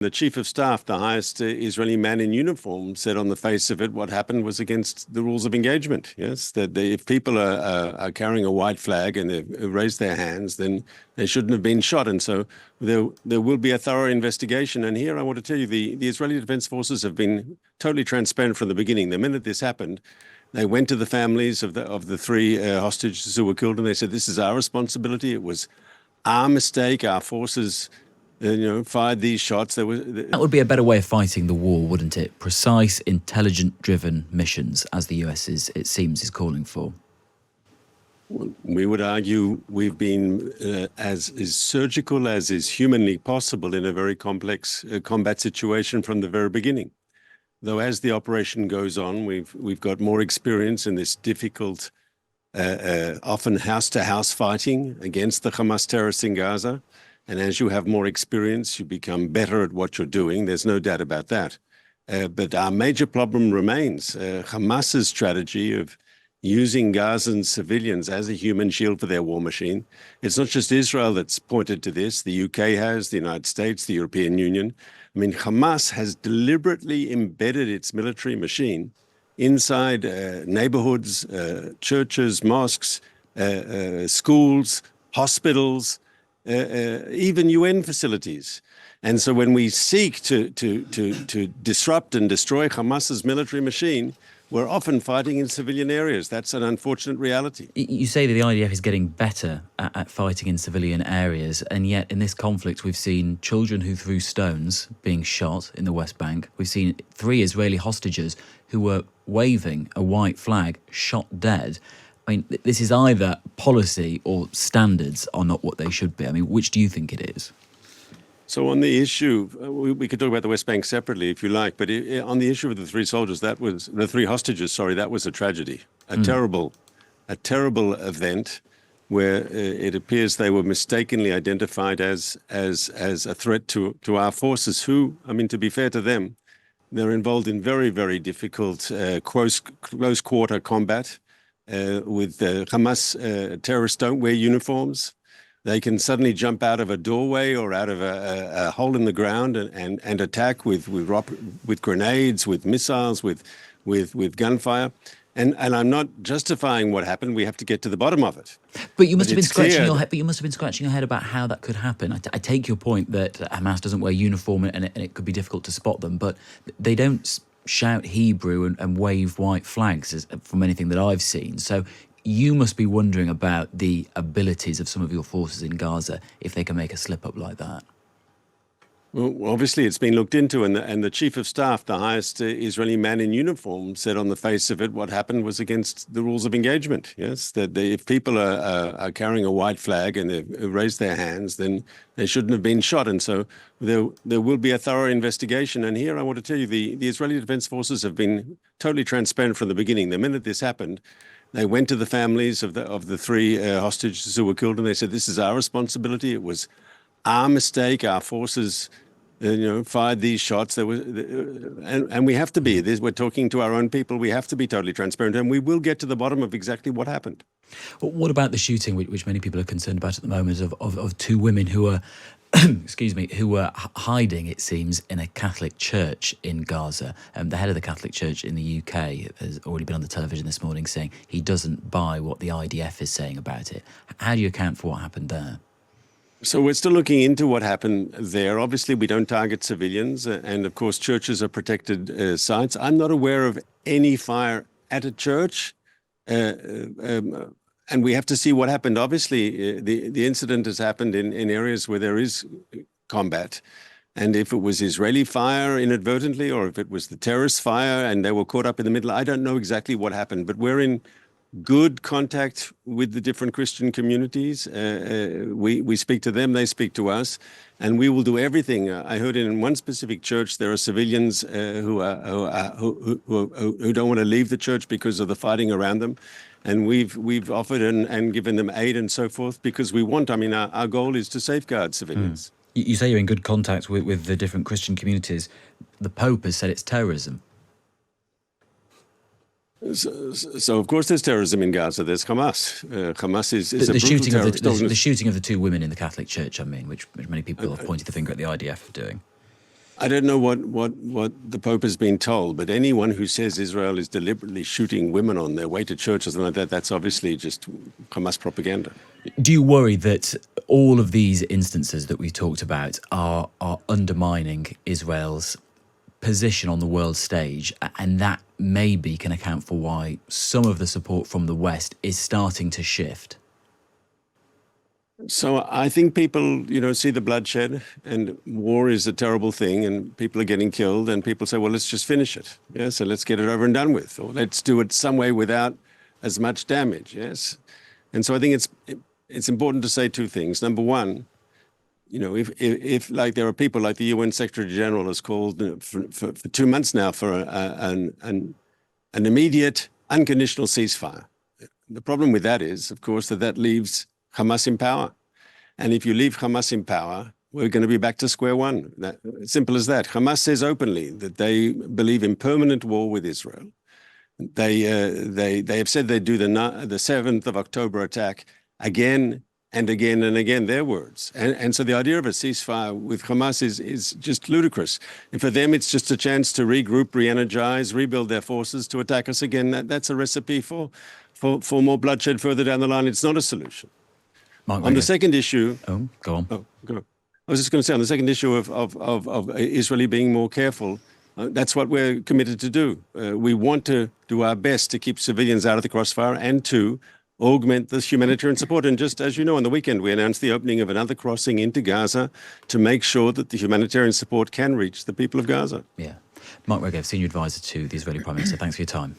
The chief of staff, the highest Israeli man in uniform, said on the face of it what happened was against the rules of engagement. Yes, that if people are carrying a white flag and they've raised their hands, then they shouldn't have been shot. And so there will be a thorough investigation. And here I want to tell you, the Israeli Defense Forces have been totally transparent from the beginning. The minute this happened, they went to the families of the three hostages who were killed, and they said, "This is our responsibility. It was our mistake. Our forces." Fired these shots. That would be a better way of fighting the war, wouldn't it? Precise, intelligent-driven missions, as the US it seems, is calling for. Well, we would argue we've been as surgical as is humanly possible in a very complex combat situation from the very beginning. Though as the operation goes on, we've got more experience in this difficult, often house-to-house fighting against the Hamas terrorists in Gaza. And as you have more experience, you become better at what you're doing. There's no doubt about that. But our major problem remains Hamas's strategy of using Gazan civilians as a human shield for their war machine. It's not just Israel that's pointed to this. The UK has, the United States, the European Union. I mean, Hamas has deliberately embedded its military machine inside neighborhoods, churches, mosques, schools, hospitals, even UN facilities. And so when we seek to disrupt and destroy Hamas's military machine, we're often fighting in civilian areas. That's an unfortunate reality. You say that the IDF is getting better at fighting in civilian areas, and yet in this conflict we've seen children who threw stones being shot in the West Bank. We've seen 3 Israeli hostages who were waving a white flag shot dead. I mean, this is either policy or standards are not what they should be. I mean, which do you think it is? So on the issue, we could talk about the West Bank separately if you like, but on the issue of the 3 soldiers, that was the 3 hostages. Sorry, that was a tragedy, a terrible event where it appears they were mistakenly identified as a threat to our forces. Who, I mean, to be fair to them, they're involved in very, very difficult close quarter combat with Hamas terrorists don't wear uniforms. They can suddenly jump out of a doorway or out of a hole in the ground and attack with grenades, with missiles, with gunfire. And I'm not justifying what happened. We have to get to the bottom of it. But you must have been scratching your head. But you must have been scratching your head about how that could happen. I take your point that Hamas doesn't wear uniform and it could be difficult to spot them, but they don't shout Hebrew and wave white flags from anything that I've seen. So you must be wondering about the abilities of some of your forces in Gaza if they can make a slip-up like that. Well, obviously it's been looked into, and the chief of staff, the highest Israeli man in uniform, said on the face of it what happened was against the rules of engagement. Yes, that if people are carrying a white flag and they've raised their hands, then they shouldn't have been shot. And so there will be a thorough investigation. And here I want to tell you, the Israeli Defense Forces have been totally transparent from the beginning. The minute this happened, they went to the families of the 3 hostages who were killed, and they said, "This is our responsibility. It was our mistake. Our forces, fired these shots." And we have to be. We're talking to our own people. We have to be totally transparent, and we will get to the bottom of exactly what happened. Well, what about the shooting, which many people are concerned about at the moment, of 2 women who are, excuse me, who were hiding, it seems, in a Catholic church in Gaza? The head of the Catholic Church in the UK has already been on the television this morning saying he doesn't buy what the IDF is saying about it. How do you account for what happened there? So we're still looking into what happened there. Obviously, we don't target civilians, and of course, churches are protected sites. I'm not aware of any fire at a church, and we have to see what happened. Obviously, the incident has happened in areas where there is combat, and if it was Israeli fire inadvertently, or if it was the terrorist fire and they were caught up in the middle, I don't know exactly what happened, but we're in good contact with the different Christian communities. We speak to them, they speak to us, and we will do everything. I heard in one specific church there are civilians who don't want to leave the church because of the fighting around them, and we've offered and given them aid and so forth because we want. I mean, our goal is to safeguard civilians. You say you're in good contact with the different Christian communities. The Pope has said it's terrorism. So of course there's terrorism in Gaza. There's Hamas. Hamas is the shooting of the shooting of the 2 women in the Catholic Church. I mean, which many people have pointed the finger at the IDF for doing. I don't know what the Pope has been told, but anyone who says Israel is deliberately shooting women on their way to church or something like that, that's obviously just Hamas propaganda. Do you worry that all of these instances that we talked about are undermining Israel's position on the world stage, and that maybe can account for why some of the support from the West is starting to shift? So I think people, see the bloodshed, and war is a terrible thing, and people are getting killed, and people say, well, let's just finish it. Yeah, so let's get it over and done with, or let's do it some way without as much damage. Yes. And so I think it's important to say two things. Number one, if like there are people like the UN Secretary General has called for 2 months now for an immediate unconditional ceasefire. The problem with that is, of course, that leaves Hamas in power. And if you leave Hamas in power, we're going to be back to square one. Simple as that. Hamas says openly that they believe in permanent war with Israel. They have said they'd do the 7th of October attack again and again and again, their words. And so the idea of a ceasefire with Hamas is just ludicrous. And for them, it's just a chance to regroup, re-energize, rebuild their forces to attack us again. That's a recipe for more bloodshed further down the line. It's not a solution. Mark On the Regev. second issue... Oh, go on. Oh, go. I was just going to say, on the second issue of Israel being more careful, that's what we're committed to do. We want to do our best to keep civilians out of the crossfire and to augment this humanitarian support. And just as you know, on the weekend, we announced the opening of another crossing into Gaza to make sure that the humanitarian support can reach the people of Gaza. Yeah. Mark Regev, Senior Advisor to the Israeli Prime Minister. Thanks for your time.